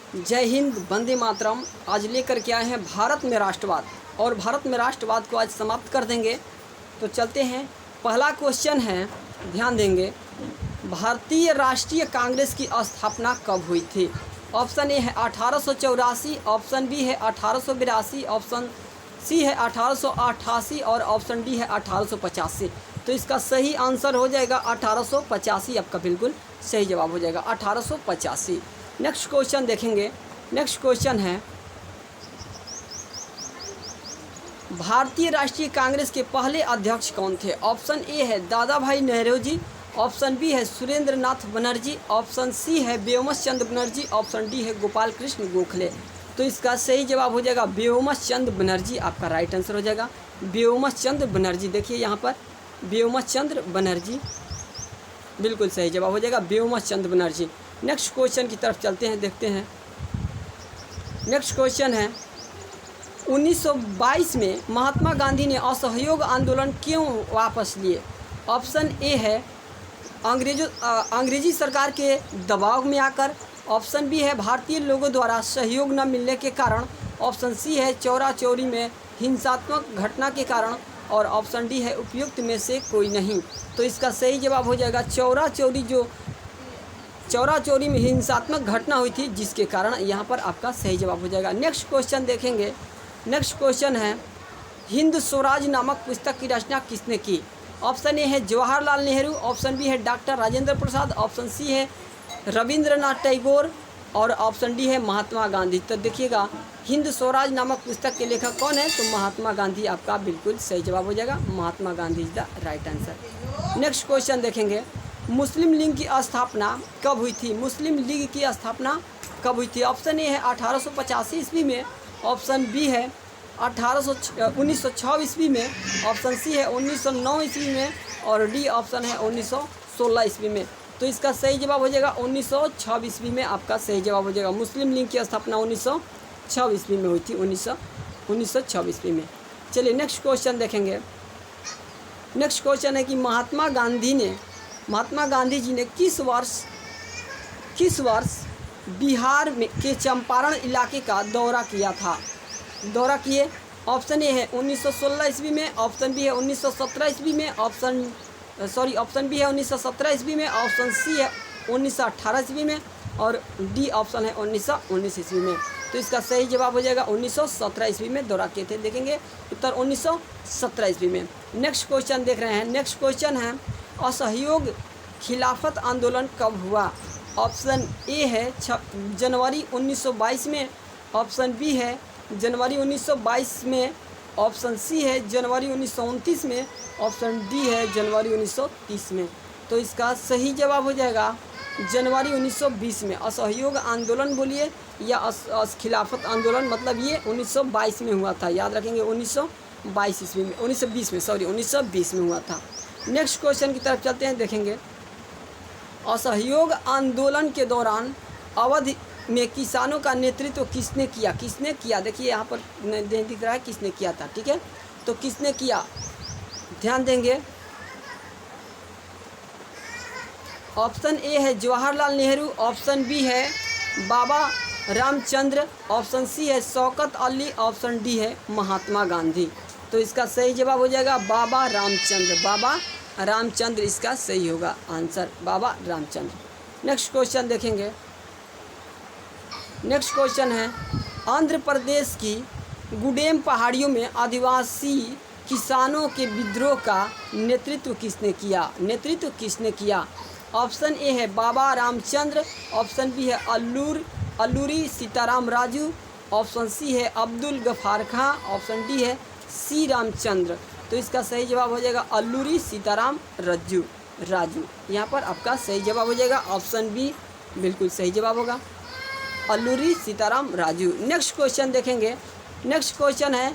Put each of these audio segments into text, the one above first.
जय हिंद, वंदे मातरम। आज लेकर के आए हैं भारत में राष्ट्रवाद, और भारत में राष्ट्रवाद को आज समाप्त कर देंगे। तो चलते हैं। पहला क्वेश्चन है, ध्यान देंगे, भारतीय राष्ट्रीय कांग्रेस की स्थापना कब हुई थी? ऑप्शन ए है 1884, ऑप्शन बी है 1882, ऑप्शन सी है 1888 और ऑप्शन डी है 1885। तो इसका सही आंसर हो जाएगा 1885। आपका बिल्कुल सही जवाब हो जाएगा 1885। नेक्स्ट क्वेश्चन देखेंगे। नेक्स्ट क्वेश्चन है, भारतीय राष्ट्रीय कांग्रेस के पहले अध्यक्ष कौन थे? ऑप्शन ए है दादा भाई नेहरू जी, ऑप्शन बी है सुरेंद्र नाथ बनर्जी, ऑप्शन सी है व्योमस चंद्र बनर्जी, ऑप्शन डी है गोपाल कृष्ण गोखले। तो इसका सही जवाब हो जाएगा व्योमस चंद्र बनर्जी। आपका राइट आंसर हो जाएगा व्योमस चंद्र बनर्जी। देखिए यहाँ पर व्योमस चंद्र बनर्जी बिल्कुल सही जवाब हो जाएगा व्योमस चंद्र बनर्जी। नेक्स्ट क्वेश्चन की तरफ चलते हैं, देखते हैं। नेक्स्ट क्वेश्चन है, 1922 में महात्मा गांधी ने असहयोग आंदोलन क्यों वापस लिए? ऑप्शन ए है अंग्रेजी सरकार के दबाव में आकर, ऑप्शन बी है भारतीय लोगों द्वारा सहयोग न मिलने के कारण, ऑप्शन सी है चौरा चौरी में हिंसात्मक घटना के कारण, और ऑप्शन डी है उपयुक्त में से कोई नहीं। तो इसका सही जवाब हो जाएगा चौरा चौरी में हिंसात्मक घटना हुई थी, जिसके कारण यहाँ पर आपका सही जवाब हो जाएगा। नेक्स्ट क्वेश्चन देखेंगे। नेक्स्ट क्वेश्चन है, हिंद स्वराज नामक पुस्तक की रचना किसने की? ऑप्शन ए है जवाहरलाल नेहरू, ऑप्शन बी है doctor Rajendra Prasad, option C है रविंद्रनाथ टैगोर, और ऑप्शन डी है महात्मा गांधी। तो देखिएगा, हिंद स्वराज नामक पुस्तक के लेखक कौन है? तो महात्मा गांधी। आपका बिल्कुल सही जवाब हो जाएगा Mahatma Gandhi is the right answer. Next question देखेंगे, मुस्लिम लीग की स्थापना कब हुई थी? मुस्लिम लीग की स्थापना कब हुई थी? ऑप्शन ए है 1885 ईस्वी में, ऑप्शन बी है 1906 ईस्वी में, ऑप्शन सी है 1909 ईस्वी में, और डी ऑप्शन है 1916 ईस्वी में। तो इसका सही जवाब हो जाएगा 1906 ईस्वी में। आपका सही जवाब हो जाएगा मुस्लिम लीग की स्थापना 1906 ईस्वी में हुई थी, 1906 ईस्वी में। चलिए नेक्स्ट क्वेश्चन देखेंगे। नेक्स्ट क्वेश्चन है कि महात्मा गांधी जी ने किस वर्ष बिहार में के चंपारण इलाके का दौरा किया था? किए। ऑप्शन ए है 1916 ईस्वी में, ऑप्शन बी है 1917 ईस्वी में, ऑप्शन बी है 1917 ईस्वी में, ऑप्शन सी है 1918 ईस्वी में, और डी ऑप्शन है 1919 ईस्वी में। तो इसका सही जवाब हो जाएगा 1917 ईस्वी में दौरा किए थे। देखेंगे उत्तर 1917 ईस्वी में। नेक्स्ट क्वेश्चन देख रहे हैं। नेक्स्ट क्वेश्चन है, असहयोग खिलाफत आंदोलन कब हुआ? ऑप्शन ए है जनवरी 1922 में, ऑप्शन बी है जनवरी 1922 में, ऑप्शन सी है जनवरी 1929 में, ऑप्शन डी है जनवरी 1930 में। तो इसका सही जवाब हो जाएगा जनवरी 1920 में। असहयोग आंदोलन बोलिए या खिलाफत आंदोलन, मतलब ये 1922 में हुआ था। याद रखेंगे 1922 ईस्वी में, 1920 में हुआ था। नेक्स्ट क्वेश्चन की तरफ चलते हैं, देखेंगे। असहयोग आंदोलन के दौरान अवध में किसानों का नेतृत्व किसने किया? देखिए यहाँ पर दिख रहा है किसने किया था, ठीक है। तो किसने किया, ध्यान देंगे। ऑप्शन ए है जवाहरलाल नेहरू, ऑप्शन बी है बाबा रामचंद्र, ऑप्शन सी है शौकत अली, ऑप्शन डी है महात्मा गांधी। तो इसका सही जवाब हो जाएगा बाबा रामचंद्र इसका सही होगा आंसर, बाबा रामचंद्र। नेक्स्ट क्वेश्चन देखेंगे। नेक्स्ट क्वेश्चन है, आंध्र प्रदेश की गुडेम पहाड़ियों में आदिवासी किसानों के विद्रोह का नेतृत्व किसने किया? ऑप्शन ए है बाबा रामचंद्र, ऑप्शन बी है अल्लूरी सीताराम राजू, ऑप्शन सी है अब्दुल गफार खां, ऑप्शन डी है सी रामचंद्र। तो इसका सही जवाब हो जाएगा अल्लूरी सीताराम राजू। यहाँ पर आपका सही जवाब हो जाएगा ऑप्शन बी, बिल्कुल सही जवाब होगा अल्लूरी सीताराम राजू। नेक्स्ट क्वेश्चन देखेंगे। नेक्स्ट क्वेश्चन है,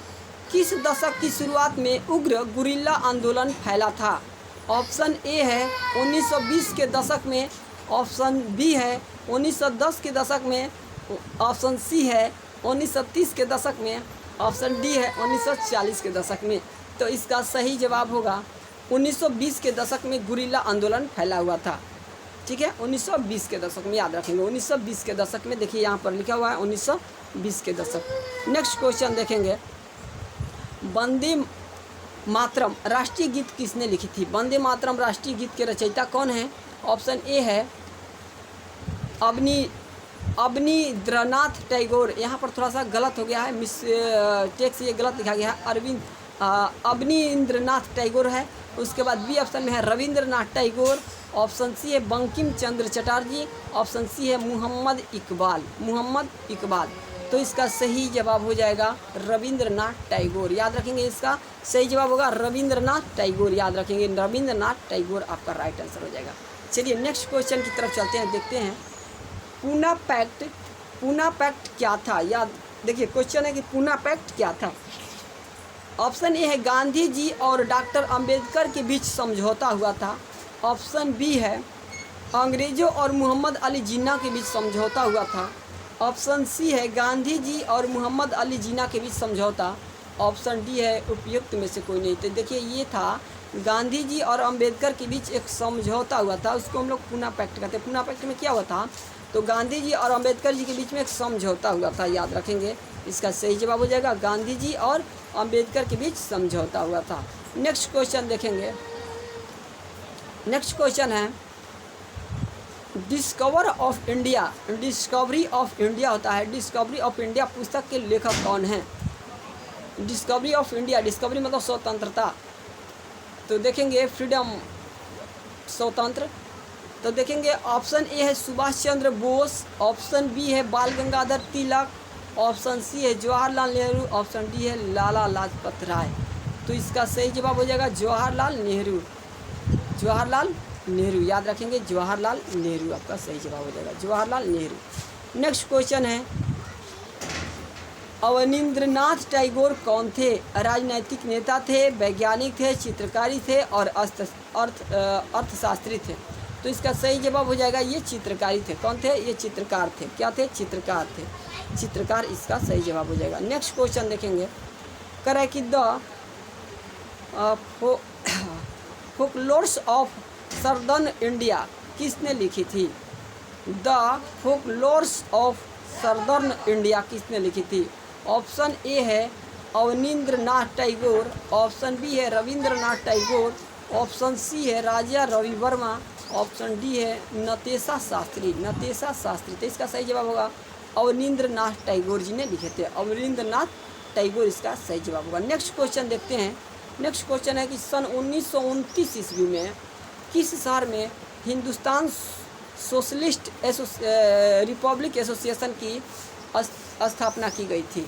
किस दशक की शुरुआत में उग्र गुरिल्ला आंदोलन फैला था? ऑप्शन ए है 1920 के दशक में, ऑप्शन बी है 1910 के दशक में, ऑप्शन सी है 1930 के दशक में, ऑप्शन डी है 1940 के दशक में। तो इसका सही जवाब होगा 1920 के दशक में गुरिल्ला आंदोलन फैला हुआ था। ठीक है, 1920 के दशक में याद रखेंगे, 1920 के दशक में। देखिए यहाँ पर लिखा हुआ है 1920 के दशक। नेक्स्ट क्वेश्चन देखेंगे, वंदे मातरम राष्ट्रीय गीत किसने लिखी थी? वंदे मातरम राष्ट्रीय गीत के रचयिता कौन है? ऑप्शन ए है अवनींद्रनाथ टैगोर। यहाँ पर थोड़ा सा गलत हो गया है, मिस्टेक से ये गलत लिखा गया है, अवनींद्रनाथ टैगोर है। उसके बाद बी ऑप्शन में है रविंद्रनाथ टैगोर। ऑप्शन सी है बंकिम चंद्र चटर्जी। ऑप्शन सी है मोहम्मद इकबाल। तो इसका सही जवाब हो जाएगा रविंद्रनाथ टैगोर। याद रखेंगे, इसका सही जवाब होगा रविंद्रनाथ टैगोर। याद रखेंगे, रविंद्रनाथ टैगोर आपका राइट आंसर हो जाएगा। चलिए नेक्स्ट क्वेश्चन की तरफ चलते हैं, देखते हैं पूना पैक्ट क्या था? याद देखिए, क्वेश्चन है कि पूना पैक्ट क्या था? ऑप्शन ए है गांधी जी और डॉक्टर अंबेडकर के बीच समझौता हुआ था। ऑप्शन बी है अंग्रेज़ों और मोहम्मद अली जिन्ना के बीच समझौता हुआ था। ऑप्शन सी है गांधी जी और मोहम्मद अली जिन्ना के बीच समझौता। ऑप्शन डी है उपयुक्त में से कोई नहीं। तो देखिए, ये था गांधी जी और अंबेडकर के बीच एक समझौता हुआ था, उसको हम लोग पूना पैक्ट कहते हैं। पूना पैक्ट में क्या हुआ था? तो गांधी जी और अंबेडकर जी के बीच में एक समझौता हुआ था। याद रखेंगे, इसका सही जवाब हो जाएगा गांधी जी और अंबेडकर के बीच समझौता हुआ था। नेक्स्ट क्वेश्चन देखेंगे, नेक्स्ट क्वेश्चन है डिस्कवरी ऑफ इंडिया होता है। डिस्कवरी ऑफ इंडिया पुस्तक के लेखक कौन हैं? डिस्कवरी ऑफ इंडिया, डिस्कवरी मतलब स्वतंत्रता, तो देखेंगे फ्रीडम, स्वतंत्र। तो देखेंगे ऑप्शन ए है सुभाष चंद्र बोस। ऑप्शन बी है बाल गंगाधर तिलक। ऑप्शन सी है जवाहरलाल नेहरू। ऑप्शन डी है लाला लाजपत राय। तो इसका सही जवाब हो जाएगा जवाहरलाल नेहरू। याद रखेंगे, जवाहरलाल नेहरू आपका सही जवाब हो जाएगा, जवाहरलाल नेहरू। नेक्स्ट क्वेश्चन है अवनींद्रनाथ टैगोर कौन थे? राजनैतिक नेता थे, वैज्ञानिक थे, चित्रकारी थे और अर्थशास्त्री थे। तो इसका सही जवाब हो जाएगा ये चित्रकारी थे। कौन थे? ये चित्रकार थे। क्या थे? चित्रकार थे। चित्रकार इसका सही जवाब हो जाएगा। नेक्स्ट क्वेश्चन देखेंगे, करें कि the folklores of southern India किसने लिखी थी? The folklores of southern India किसने लिखी थी? ऑप्शन ए है अवनींद्रनाथ टैगोर। ऑप्शन बी है रविंद्रनाथ टैगोर। ऑप्शन सी है राजा रवि वर्मा। ऑप्शन डी है नतेशा शास्त्री। तो इसका सही जवाब होगा अवनींद्रनाथ टैगोर जी ने लिखे थे। अवनींद्रनाथ टैगोर इसका सही जवाब होगा। नेक्स्ट क्वेश्चन देखते हैं। नेक्स्ट क्वेश्चन है कि सन 1929 ईस्वी में किस शहर में हिंदुस्तान सोशलिस्ट रिपब्लिक एसोसिएशन की स्थापना की गई थी?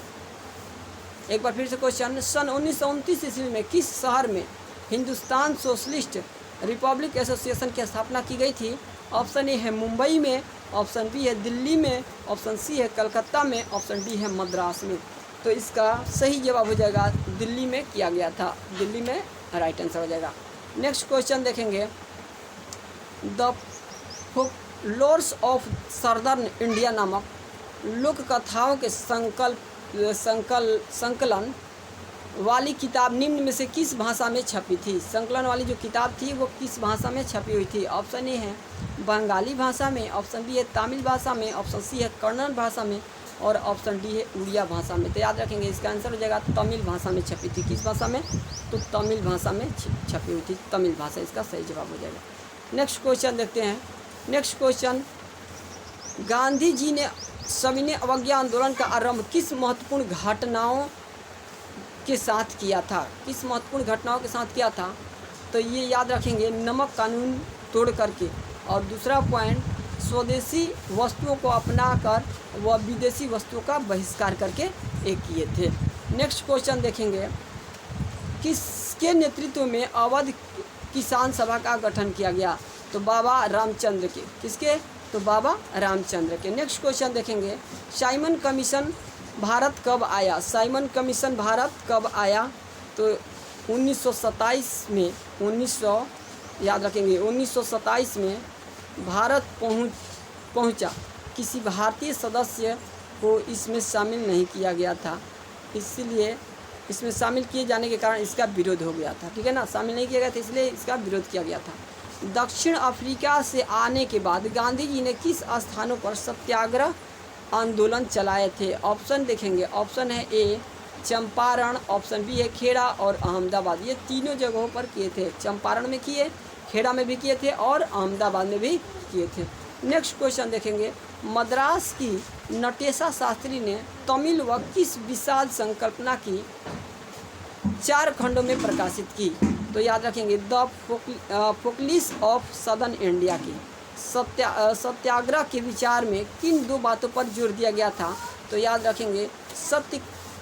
एक बार फिर से क्वेश्चन, सन 1929 ईस्वी में किस शहर में हिंदुस्तान सोशलिस्ट रिपब्लिक एसोसिएशन की स्थापना की गई थी? ऑप्शन ए है मुंबई में। ऑप्शन बी है दिल्ली में। ऑप्शन सी है कलकत्ता में। ऑप्शन डी है मद्रास में। तो इसका सही जवाब हो जाएगा दिल्ली में किया गया था। दिल्ली में राइट आंसर हो जाएगा। नेक्स्ट क्वेश्चन देखेंगे, the folklores of southern India नामक लोक कथाओं के संकलन वाली किताब निम्न में से किस भाषा में छपी थी? संकलन वाली जो किताब थी वो किस भाषा में छपी हुई थी? ऑप्शन ए है बंगाली भाषा में। ऑप्शन बी है तमिल भाषा में। ऑप्शन सी है कन्नड़ भाषा में। और ऑप्शन डी है उड़िया भाषा में। तो याद रखेंगे, इसका आंसर हो जाएगा तमिल भाषा में छपी थी। किस भाषा में? तो तमिल भाषा में छपी हुई थी। तमिल भाषा इसका सही जवाब हो जाएगा। नेक्स्ट क्वेश्चन देखते हैं। नेक्स्ट क्वेश्चन, गांधी जी ने सविनय अवज्ञा आंदोलन का आरंभ किस महत्वपूर्ण घटनाओं के साथ किया था? किस महत्वपूर्ण घटनाओं के साथ किया था? तो ये याद रखेंगे, नमक कानून तोड़ करके। और दूसरा पॉइंट, स्वदेशी वस्तुओं को अपनाकर व विदेशी वस्तुओं का बहिष्कार करके एक किए थे। नेक्स्ट क्वेश्चन देखेंगे, किसके नेतृत्व में अवध किसान सभा का गठन किया गया? तो बाबा रामचंद्र के। किसके? तो बाबा रामचंद्र के। नेक्स्ट क्वेश्चन देखेंगे, साइमन कमीशन भारत कब आया? साइमन कमीशन भारत कब आया? तो 1927 में, याद रखेंगे 1927 में भारत पहुंचा। किसी भारतीय सदस्य को इसमें शामिल नहीं किया गया था, इसलिए इसमें शामिल किए जाने के कारण इसका विरोध हो गया था। ठीक है ना, शामिल नहीं किया गया था इसलिए इसका विरोध किया गया था। दक्षिण अफ्रीका से आने के बाद गांधी जी ने किस स्थानों पर सत्याग्रह आंदोलन चलाए थे? ऑप्शन देखेंगे, ऑप्शन है ए चंपारण, ऑप्शन बी है खेड़ा और अहमदाबाद। ये तीनों जगहों पर किए थे, चंपारण में किए, खेड़ा में भी किए थे और अहमदाबाद में भी किए थे। नेक्स्ट क्वेश्चन देखेंगे, मद्रास की नटेशा शास्त्री ने तमिल व किस विशाल संकल्पना की 4 खंडों में प्रकाशित की? तो याद रखेंगे द फोकलिस ऑफ सदर्न इंडिया की। सत्याग्रह के विचार में किन 2 बातों पर जोर दिया गया था? तो याद रखेंगे सत्य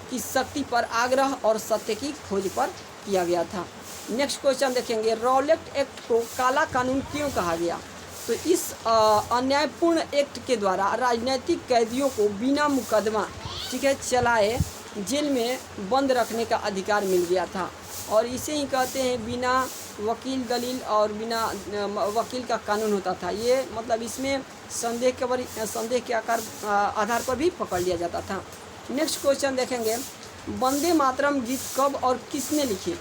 की शक्ति पर आग्रह और सत्य की खोज पर किया गया था। नेक्स्ट क्वेश्चन देखेंगे, रॉलेट एक्ट को काला कानून क्यों कहा गया? तो इस अन्यायपूर्ण एक्ट के द्वारा राजनीतिक कैदियों को बिना मुकदमा ठीक है चलाए जेल में बंद रखने का अधिकार मिल गया था, और इसे ही कहते हैं बिना वकील दलील और बिना वकील का कानून होता था। ये मतलब इसमें संदेह के आधार पर भी पकड़ लिया जाता था। नेक्स्ट क्वेश्चन देखेंगे, वंदे मातरम गीत कब और किसने लिखे?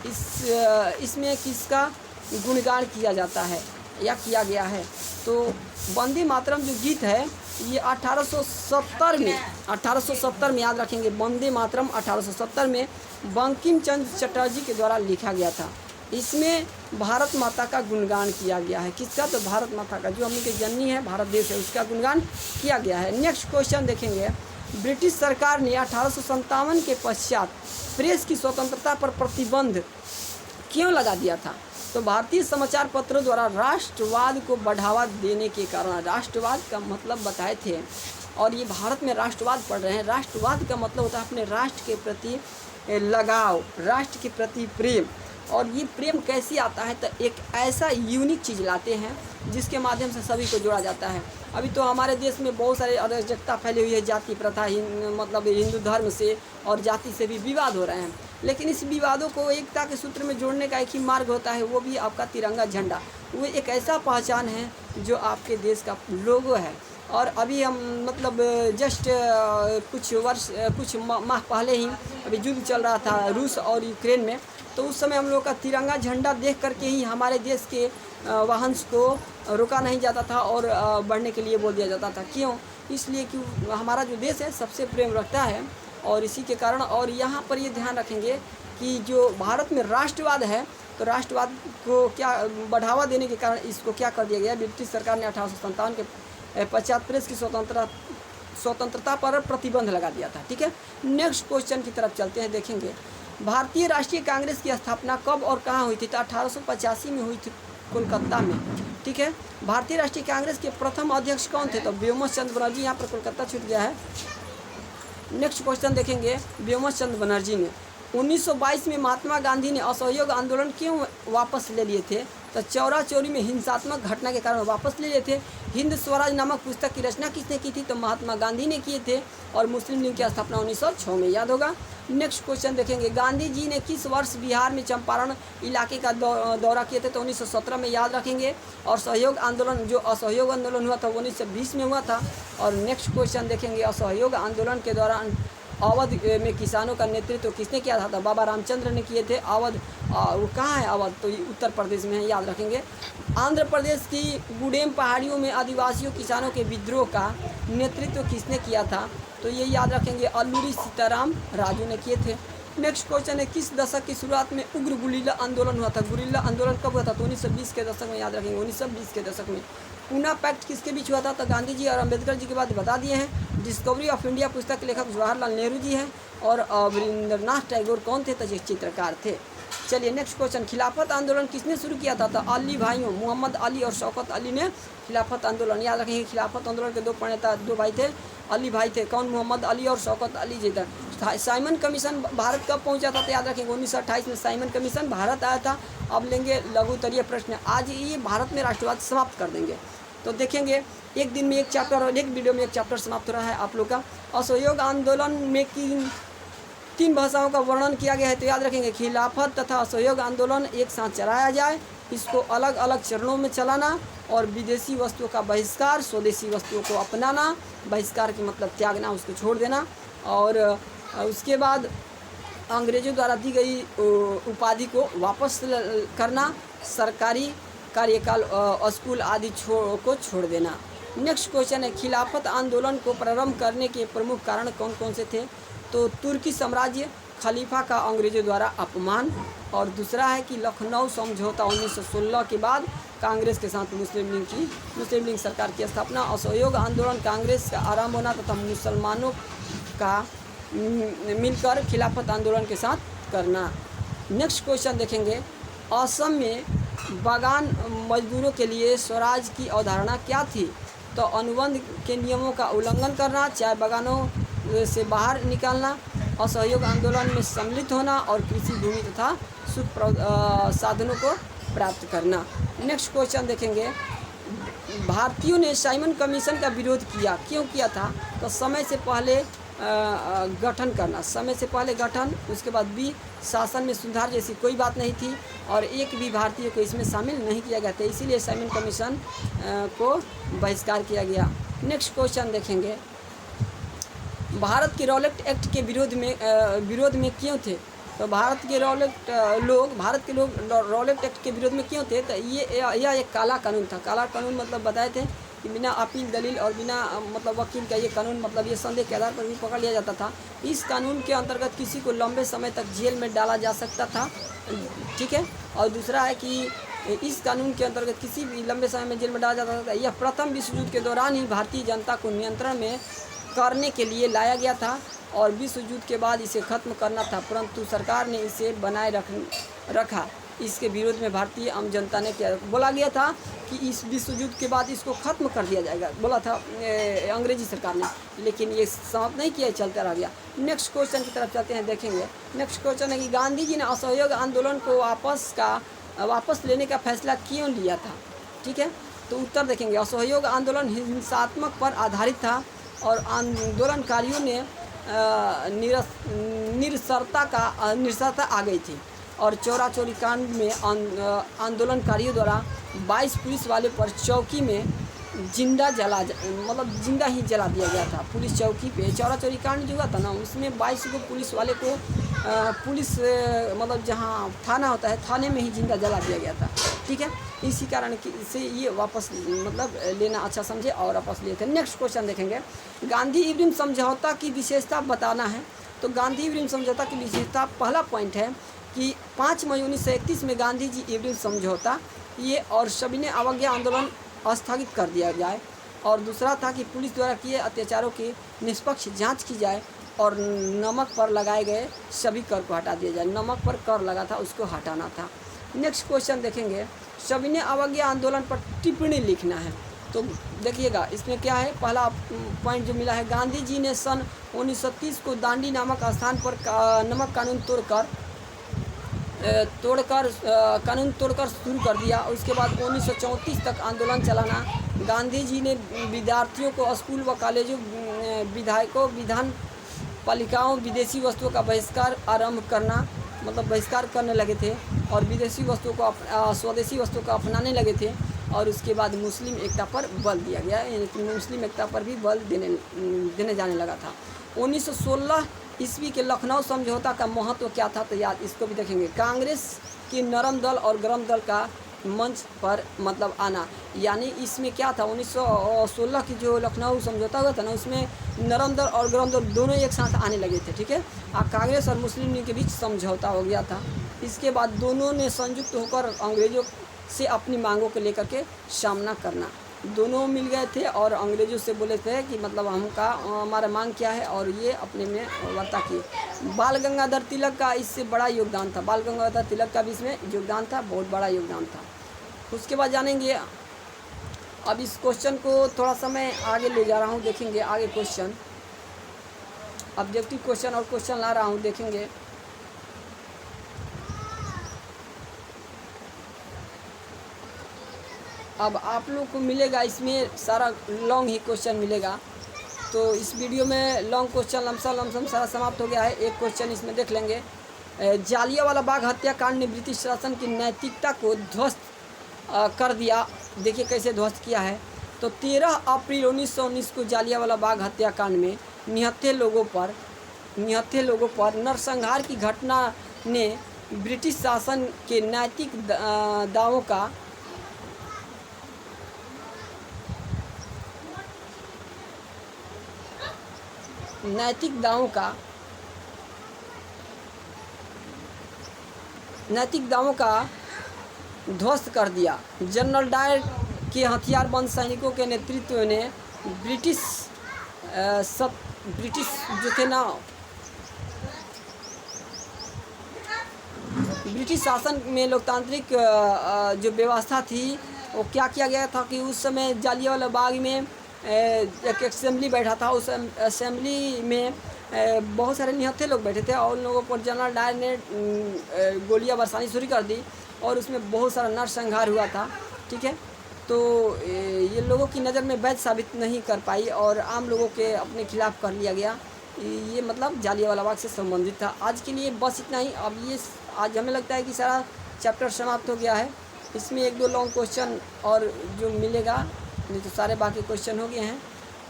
इसमें किसका गुणगान किया जाता है या किया गया है? तो वंदे मातरम जो गीत है ये 1870 में याद रखेंगे, वंदे मातरम 1870 में बंकिम चंद्र चटर्जी के द्वारा लिखा गया था। इसमें भारत माता का गुणगान किया गया है। किसका? तो भारत माता का, जो हम के जननी है, भारत देश है, उसका गुणगान किया गया है। नेक्स्ट क्वेश्चन देखेंगे, ब्रिटिश सरकार ने 1857 के पश्चात प्रेस की स्वतंत्रता पर प्रतिबंध क्यों लगा दिया था? तो भारतीय समाचार पत्रों द्वारा राष्ट्रवाद को बढ़ावा देने के कारण, राष्ट्रवाद का मतलब बताए थे, और ये भारत में राष्ट्रवाद पढ़ रहे हैं। राष्ट्रवाद का मतलब होता है अपने राष्ट्र के प्रति लगाव, राष्ट्र के प्रति प्रेम। और ये प्रेम कैसे आता है? तो एक ऐसा यूनिक चीज़ लाते हैं जिसके माध्यम से सभी को जोड़ा जाता है। अभी तो हमारे देश में बहुत सारे अराजकता फैली हुई है, जाति प्रथा, मतलब हिंदू धर्म से और जाति से भी विवाद हो रहे हैं, लेकिन इस विवादों को एकता के सूत्र में जोड़ने का एक ही मार्ग होता है, वो भी आपका तिरंगा झंडा। वो एक ऐसा पहचान है जो आपके देश का लोगो है। और अभी हम मतलब जस्ट कुछ माह पहले ही अभी युद्ध चल रहा था रूस और यूक्रेन में, तो उस समय हम लोग का तिरंगा झंडा देख करके ही हमारे देश के वाहन को रोका नहीं जाता था और बढ़ने के लिए बोल दिया जाता था। क्यों? इसलिए कि हमारा जो देश है सबसे प्रेम रखता है, और इसी के कारण। और यहाँ पर ये ध्यान रखेंगे कि जो भारत में राष्ट्रवाद है, तो राष्ट्रवाद को क्या बढ़ावा देने के कारण इसको क्या कर दिया गया, ब्रिटिश सरकार ने 1857 के पश्चात प्रेस की स्वतंत्रता पर प्रतिबंध लगा दिया था। ठीक है, नेक्स्ट क्वेश्चन की तरफ चलते हैं। देखेंगे, भारतीय राष्ट्रीय कांग्रेस की स्थापना कब और कहाँ हुई थी? तो 1885 में हुई थी, कोलकाता में। ठीक है, भारतीय राष्ट्रीय कांग्रेस के प्रथम अध्यक्ष कौन थे? तो व्योमस चंद्र बनर्जी। यहाँ पर कोलकाता छूट गया है। नेक्स्ट क्वेश्चन देखेंगे, व्योमस चंद्र बनर्जी ने 1922 में महात्मा गांधी ने असहयोग आंदोलन क्यों वापस ले लिए थे? तो चौरा चौरी में हिंसात्मक घटना के कारण वापस ले लिए थे। हिंद स्वराज नामक पुस्तक की रचना किसने की थी? तो महात्मा गांधी ने किए थे। और मुस्लिम लीग की स्थापना 1906 में, याद होगा। नेक्स्ट क्वेश्चन देखेंगे, गांधी जी ने किस वर्ष बिहार में चंपारण इलाके का दौरा किए थे? तो 1917 में, याद रखेंगे। और असहयोग आंदोलन हुआ था 1920 में हुआ था। और नेक्स्ट क्वेश्चन देखेंगे, असहयोग आंदोलन के दौरान अवध में किसानों का नेतृत्व किसने किया था? तो बाबा रामचंद्र ने किए थे। अवध वो कहाँ है? अवध तो उत्तर प्रदेश में है, याद रखेंगे। आंध्र प्रदेश की गुडेम पहाड़ियों में आदिवासियों किसानों के विद्रोह का नेतृत्व किसने किया था? तो ये याद रखेंगे, अल्लूरी सीताराम राजू ने किए थे। नेक्स्ट क्वेश्चन है, किस दशक की शुरुआत में उग्र गुरिल्ला आंदोलन हुआ था? गुरिल्ला आंदोलन कब हुआ था? तो 1920 के दशक में, याद रखेंगे 1920 के दशक में। पूना पैक्ट किसके बीच हुआ था? तो गांधी जी और अम्बेडकर जी के बाद बता दिए हैं। डिस्कवरी ऑफ इंडिया पुस्तक के लेखक जवाहरलाल नेहरू जी हैं। और रविंद्रनाथ टैगोर कौन थे? तो चित्रकार थे। चलिए नेक्स्ट क्वेश्चन, खिलाफत आंदोलन किसने शुरू किया था? तो अली भाइयों मोहम्मद अली और शौकत अली ने खिलाफत आंदोलन, याद रखेंगे। खिलाफत आंदोलन के 2 प्रणेता 2 भाई थे, अली भाई थे। कौन? मोहम्मद अली और शौकत अली जी थे। साइमन कमीशन भारत कब पहुंचा था? तो याद रखेंगे 1928 में साइमन कमीशन भारत आया था। अब लेंगे लघु उत्तरीय प्रश्न। आज ये भारत में राष्ट्रवाद समाप्त कर देंगे। तो देखेंगे एक दिन में एक चैप्टर और एक वीडियो में एक चैप्टर समाप्त हो रहा है आप लोग का। असहयोग आंदोलन में 3 भाषाओं का वर्णन किया गया है। तो याद रखेंगे, खिलाफत तथा असहयोग आंदोलन एक साथ चलाया जाए, इसको अलग अलग चरणों में चलाना, और विदेशी वस्तुओं का बहिष्कार, स्वदेशी वस्तुओं को अपनाना। बहिष्कार के मतलब त्यागना, उसको छोड़ देना। और उसके बाद अंग्रेजों द्वारा दी गई उपाधि को वापस करना, सरकारी कार्यकाल स्कूल आदि छोड़ देना। नेक्स्ट क्वेश्चन है, खिलाफत आंदोलन को प्रारंभ करने के प्रमुख कारण कौन कौन से थे? तो तुर्की साम्राज्य, खलीफा का अंग्रेजों द्वारा अपमान, और दूसरा है कि लखनऊ समझौता 1916 के बाद कांग्रेस के साथ मुस्लिम लीग सरकार की स्थापना, असहयोग आंदोलन कांग्रेस का आरंभ होना तथा मुसलमानों का मिलकर खिलाफत आंदोलन के साथ करना। नेक्स्ट क्वेश्चन देखेंगे, असम में बागान मजदूरों के लिए स्वराज की अवधारणा क्या थी? तो अनुबंध के नियमों का उल्लंघन करना, चाय बागानों से बाहर निकालना, असहयोग आंदोलन में सम्मिलित होना और कृषि भूमि तथा सुख साधनों को प्राप्त करना। नेक्स्ट क्वेश्चन देखेंगे, भारतीयों ने साइमन कमीशन का विरोध किया, क्यों किया था? तो समय से पहले गठन, उसके बाद भी शासन में सुधार जैसी कोई बात नहीं थी और एक भी भारतीय को इसमें शामिल नहीं किया गया था, इसीलिए साइमन कमीशन को बहिष्कार किया गया। नेक्स्ट क्वेश्चन देखेंगे, भारत के रॉलेट एक्ट के विरोध में क्यों थे? तो भारत के लोग रॉलेट एक्ट के विरोध में क्यों थे? तो यह एक काला कानून था। काला कानून मतलब बताए थे कि बिना अपील दलील और बिना मतलब वकील का ये कानून मतलब ये संदेह के आधार पर भी पकड़ लिया जाता था। इस कानून के अंतर्गत किसी को लंबे समय तक जेल में डाला जा सकता था, ठीक है। और दूसरा है कि इस कानून के अंतर्गत किसी भी लंबे समय में जेल में डाला जाता था। यह प्रथम विश्व युद्ध के दौरान ही भारतीय जनता को नियंत्रण में करने के लिए लाया गया था और विश्व युद्ध के बाद इसे खत्म करना था, परंतु सरकार ने इसे बनाए रखा। इसके विरोध में भारतीय आम जनता ने क्या बोला गया था कि इस विश्व युद्ध के बाद इसको खत्म कर दिया जाएगा, बोला था अंग्रेजी सरकार ने, लेकिन ये समाप्त नहीं किया, चलता रह गया। नेक्स्ट क्वेश्चन की तरफ चलते हैं, देखेंगे। नेक्स्ट क्वेश्चन है कि गांधी जी ने असहयोग आंदोलन को वापस लेने का फैसला क्यों लिया था, ठीक है। तो उत्तर देखेंगे, असहयोग आंदोलन हिंसात्मक पर आधारित था और आंदोलनकारियों ने निरसरता आ गई थी और चोरा चोरी कांड में आंदोलनकारियों द्वारा 22 पुलिस वाले पर चौकी में जिंदा ही जला दिया गया था। पुलिस चौकी पे चोरा चोरी कांड जो हुआ था ना, उसमें 22 को पुलिस वाले को मतलब जहाँ थाना होता है, थाने में ही जिंदा जला दिया गया था, ठीक है। इसी कारण से ये वापस लेना अच्छा समझे और वापस लिए थे। नेक्स्ट क्वेश्चन देखेंगे, गांधी इब्राहिम समझौता की विशेषता बताना है। तो गांधी इब्राहिम समझौता की विशेषता, पहला पॉइंट है कि 5 मई 1931 में गांधी जी इब्राहिम समझौता ये और सविनय अवज्ञा आंदोलन स्थगित कर दिया जाए, और दूसरा था कि पुलिस द्वारा किए अत्याचारों की निष्पक्ष जांच की जाए और नमक पर लगाए गए सभी कर को हटा दिया जाए। नमक पर कर लगा था, उसको हटाना था। नेक्स्ट क्वेश्चन देखेंगे, सविनय अवज्ञा आंदोलन पर टिप्पणी लिखना है। तो देखिएगा इसमें क्या है, पहला पॉइंट जो मिला है, गांधी जी ने सन 1930 को दांडी नामक स्थान पर नमक कानून तोड़कर शुरू कर दिया। उसके बाद 1934 तक आंदोलन चलाना। गांधी जी ने विद्यार्थियों को स्कूल व कॉलेजों, विधायकों, विधान पालिकाओं विदेशी वस्तुओं का बहिष्कार आरंभ करना, मतलब बहिष्कार करने लगे थे और विदेशी वस्तुओं को स्वदेशी वस्तुओं को अपनाने लगे थे। और उसके बाद मुस्लिम एकता पर बल दिया गया, यानी कि मुस्लिम एकता पर भी बल देने जाने लगा था। 1916 ईस्वी के लखनऊ समझौता का महत्व क्या था? तो याद इसको भी देखेंगे। कांग्रेस की नरम दल और गरम दल का मंच पर मतलब आना, यानी इसमें क्या था, 1916 की जो लखनऊ समझौता हुआ था ना, उसमें नरम दल और गरम दल दोनों एक साथ आने लगे थे, ठीक है। कांग्रेस और मुस्लिम लीग के बीच समझौता हो गया था। इसके बाद दोनों ने संयुक्त होकर अंग्रेजों से अपनी मांगों को लेकर के सामना करना। दोनों मिल गए थे और अंग्रेजों से बोले थे कि मतलब हमारा मांग क्या है, और ये अपने में वार्ता किए। बाल गंगाधर तिलक का इससे बड़ा योगदान था। बाल गंगाधर तिलक का भी इसमें योगदान था, बहुत बड़ा योगदान था। उसके बाद जानेंगे, अब इस क्वेश्चन को थोड़ा सा मैं आगे ले जा रहा हूँ, देखेंगे आगे क्वेश्चन, ऑब्जेक्टिव क्वेश्चन और क्वेश्चन ला रहा हूँ, देखेंगे। अब आप लोग को मिलेगा इसमें सारा लॉन्ग ही क्वेश्चन मिलेगा, तो इस वीडियो में लॉन्ग क्वेश्चन लमसम सारा समाप्त हो गया है। एक क्वेश्चन इसमें देख लेंगे, जालियांवाला बाग हत्याकांड ने ब्रिटिश शासन की नैतिकता को ध्वस्त कर दिया। देखिए कैसे ध्वस्त किया है। तो 13 अप्रैल 1919 को जालियांवाला बाग हत्याकांड में निहत्थे लोगों पर नरसंहार की घटना ने ब्रिटिश शासन के नैतिक दावों का नैतिक दावों का ध्वस्त कर दिया। जनरल डायर के हथियारबंद सैनिकों के नेतृत्व ने ब्रिटिश जो थे ना, ब्रिटिश शासन में लोकतांत्रिक जो व्यवस्था थी वो क्या किया गया था कि उस समय जालियांवाला बाग में एक असेंबली बैठा था। उस असेंबली में बहुत सारे निहत्थे लोग बैठे थे और उन लोगों पर जनरल डायर ने गोलियां बरसानी शुरू कर दी और उसमें बहुत सारा नरसंहार हुआ था। ठीक है, तो ये लोगों की नज़र में वैध साबित नहीं कर पाई और आम लोगों के अपने खिलाफ़ कर लिया गया। ये मतलब जालियांवाला बाग से संबंधित था। आज के लिए बस इतना ही। अब ये आज हमें लगता है कि सारा चैप्टर समाप्त हो गया है। इसमें 1-2 लॉन्ग क्वेश्चन और जो मिलेगा, नहीं तो सारे बाकी क्वेश्चन हो गए हैं।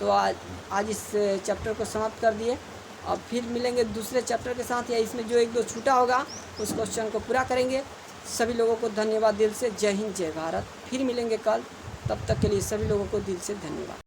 तो आज इस चैप्टर को समाप्त कर दिए। अब फिर मिलेंगे दूसरे चैप्टर के साथ, या इसमें जो 1-2 छूटा होगा उस क्वेश्चन को पूरा करेंगे। सभी लोगों को धन्यवाद दिल से। जय हिंद, जय भारत। फिर मिलेंगे कल, तब तक के लिए सभी लोगों को दिल से धन्यवाद।